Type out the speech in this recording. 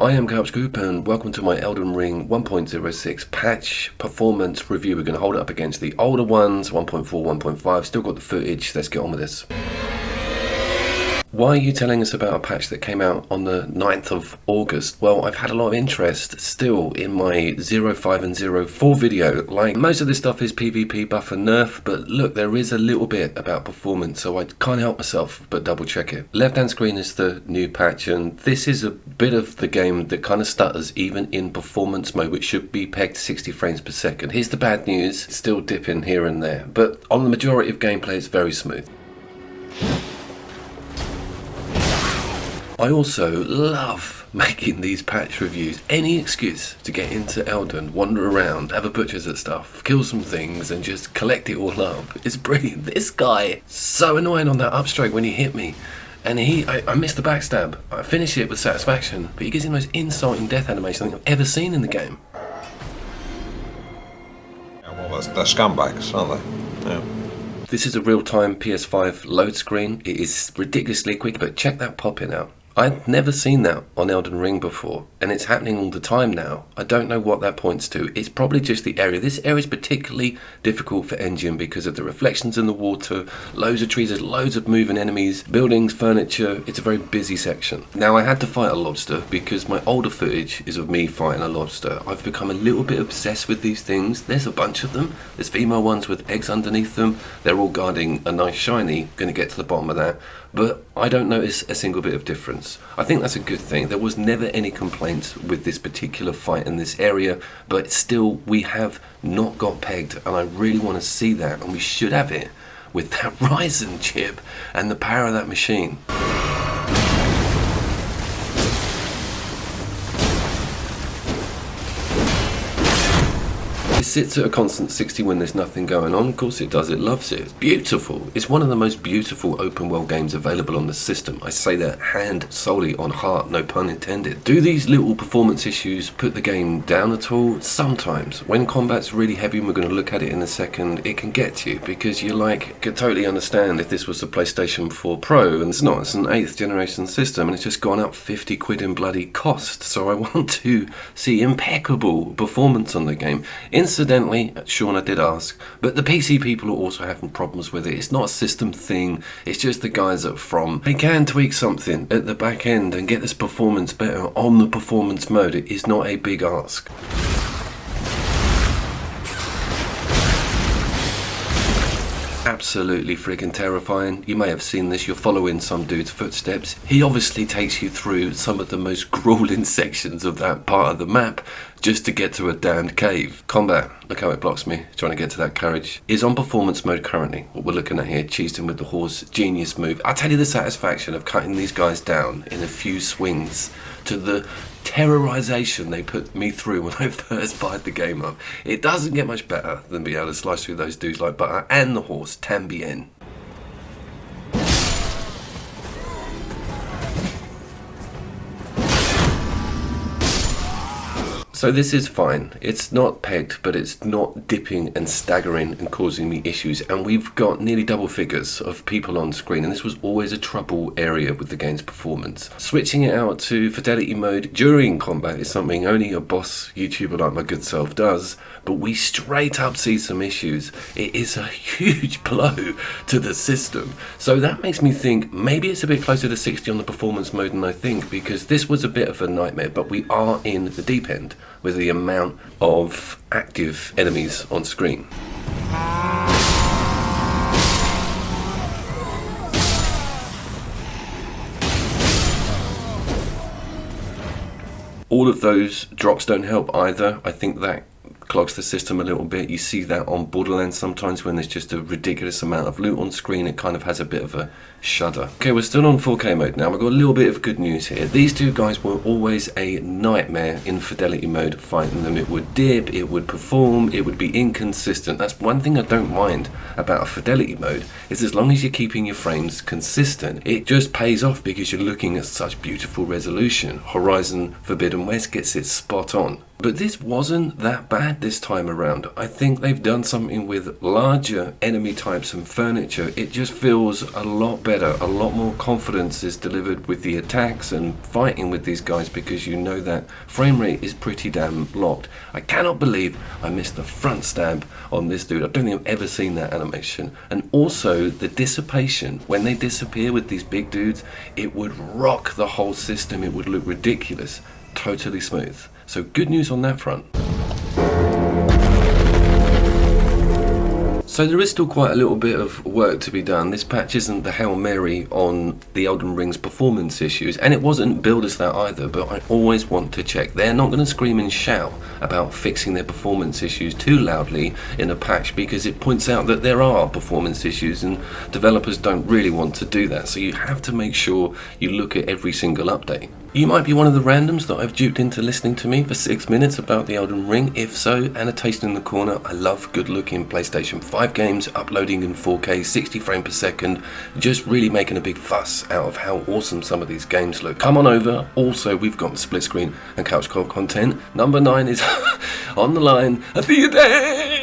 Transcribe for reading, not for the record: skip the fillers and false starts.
I am Group and welcome to my Elden Ring 1.06 patch performance review. We're going to hold it up against the older ones, 1.4, 1.5. Still got the footage, let's get on with this. Why are you telling us about a patch that came out on the 9th of August? Well, I've had a lot of interest still in my 05 and 04 video. Like, most of this stuff is PvP buff and nerf, but look, there is a little bit about performance, so I can't help myself but double check it. Left hand screen is the new patch, and this is a bit of the game that kind of stutters even in performance mode, which should be pegged to 60 frames per second. Here's the bad news, it's still dipping here and there, but on the majority of gameplay it's very smooth. I also love making these patch reviews. Any excuse to get into Elden, wander around, have a butcher's at stuff, kill some things and just collect it all up. It's brilliant. This guy, so annoying on that upstrike when he hit me. And I missed the backstab. I finish it with satisfaction, but he gives him the most insulting death animation I think I've ever seen in the game. Yeah, well, they're scumbags, aren't they? Yeah. This is a real-time PS5 load screen. It is ridiculously quick, but check that pop-in out. I'd never seen that on Elden Ring before, and it's happening all the time now. I don't know what that points to. It's probably just the area. This area is particularly difficult for engine because of the reflections in the water, loads of trees, there's loads of moving enemies, buildings, furniture. It's a very busy section. Now, I had to fight a lobster because my older footage is of me fighting a lobster. I've become a little bit obsessed with these things. There's a bunch of them. There's female ones with eggs underneath them. They're all guarding a nice shiny. Gonna get to the bottom of that. But I don't notice a single bit of difference. I think that's a good thing. There was never any complaints with this particular fight in this area, but still we have not got pegged, and I really want to see that, and we should have it with that Ryzen chip and the power of that machine. It sits at a constant 60 when there's nothing going on. Of course it does, it loves it. It's beautiful. It's one of the most beautiful open world games available on the system. I say that hand solely on heart, no pun intended. Do these little performance issues put the game down at all? Sometimes. When combat's really heavy, and we're going to look at it in a second, it can get to you because you could totally understand if this was the PlayStation 4 Pro, and it's not. It's an 8th generation system and it's just gone up 50 quid in bloody cost. So I want to see impeccable performance on the game. Incidentally, Sean, I did ask, but the PC people are also having problems with it. It's not a system thing, it's just the guys at From. They can tweak something at the back end and get this performance better on the performance mode. It is not a big ask. Absolutely friggin' terrifying. You may have seen this, you're following some dude's footsteps. He obviously takes you through some of the most grueling sections of that part of the map just to get to a damned cave. Combat, look how it blocks me, trying to get to that carriage, is on performance mode currently. What we're looking at here, cheesed him with the horse, genius move. I tell you the satisfaction of cutting these guys down in a few swings to the terrorization they put me through when I first fired the game up. It doesn't get much better than being able to slice through those dudes like butter, and the horse, tambien. So this is fine. It's not pegged, but it's not dipping and staggering and causing me issues. And we've got nearly double figures of people on screen, and this was always a trouble area with the game's performance. Switching it out to fidelity mode during combat is something only a boss YouTuber like my good self does, but we straight up see some issues. It is a huge blow to the system. So that makes me think maybe it's a bit closer to 60 on the performance mode than I think, because this was a bit of a nightmare, but we are in the deep end with the amount of active enemies on screen. All of those drops don't help either. I think that clogs the system a little bit. You see that on Borderlands sometimes when there's just a ridiculous amount of loot on screen. It kind of has a bit of a shudder. Okay, we're still on 4K mode now. We've got a little bit of good news here. These two guys were always a nightmare in fidelity mode fighting them. It would dip, it would perform, it would be inconsistent. That's one thing I don't mind about a fidelity mode, is as long as you're keeping your frames consistent, it just pays off because you're looking at such beautiful resolution. Horizon Forbidden West gets it spot on. But this wasn't that bad this time around. I think they've done something with larger enemy types and furniture. It just feels a lot better. A lot more confidence is delivered with the attacks and fighting with these guys, because you know that frame rate is pretty damn locked. I cannot believe I missed the front stab on this dude. I don't think I've ever seen that animation. And also the dissipation. When they disappear with these big dudes, it would rock the whole system. It would look ridiculous. Totally smooth. So good news on that front. So there is still quite a little bit of work to be done. This patch isn't the Hail Mary on the Elden Ring's performance issues, and it wasn't billed as that either, but I always want to check. They're not going to scream and shout about fixing their performance issues too loudly in a patch, because it points out that there are performance issues and developers don't really want to do that. So you have to make sure you look at every single update. You might be one of the randoms that I've duped into listening to me for 6 minutes about the Elden Ring. If so, and a taste in the corner, I love good looking PlayStation 5 games, uploading in 4K, 60 frames per second, just really making a big fuss out of how awesome some of these games look. Come on over. Also, we've got split screen and couch co-op content. Number 9 is on the line. A theater.